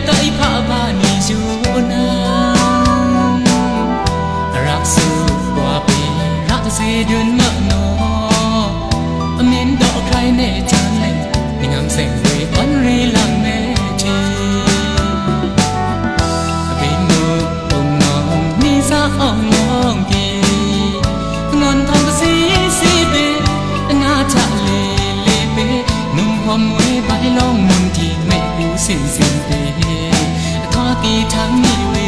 tới phá ba ni du na rak su qua bi rak se dun ma no amin do khai ne chan le ni ngam seng we on ri lang me chi bin no ong nong ni sa ong long ki ngon thong si si be na cha le le be nung hom we bai long mun ti me bu sin sin be thoa ki thang ni we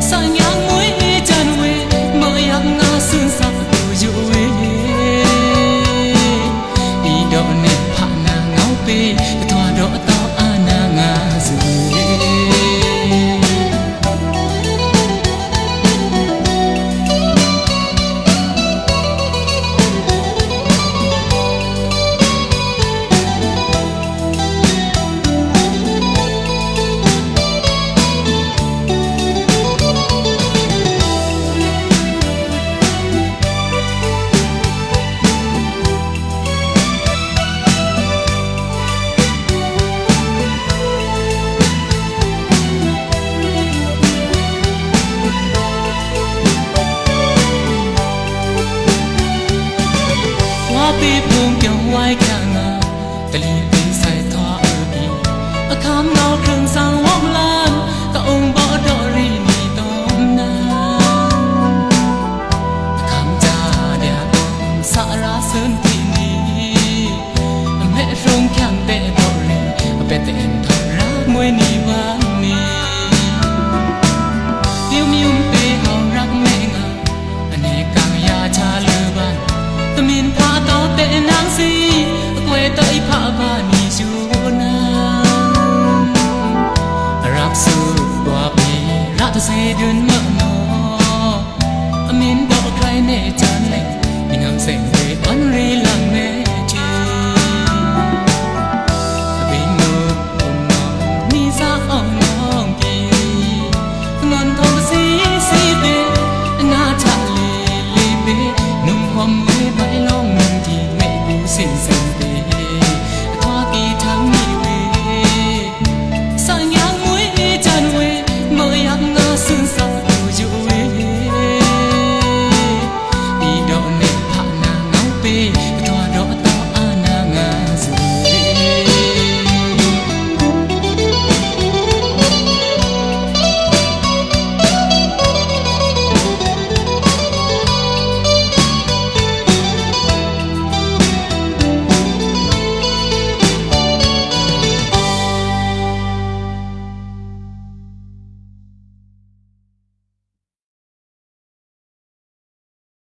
sa nyang mui ni chan we mo yak nga sun sa tu yu we i do ne pha na ngau pe thoa do to ana nga su bị buông kéo quay cả ngà tê li bên sai thoa ở bi ở khám nào khương sang hoang lan cả ông bỏ đỏ ri ni tôm na khám cha đẻ tôm xa ra sơn thì ni mẹ rong khang bẹ đỏ ri bẹ tên thằng ra môi ni vang ni yêu miu bẹ hao rắc mẹ ngà anh ấy càng ya cha lơ ban tâm in pha tao tệ nang si quê tới pha ba ni du na rap su qua bi rat se dun ma no amin do khai ne chan le ni ngam seng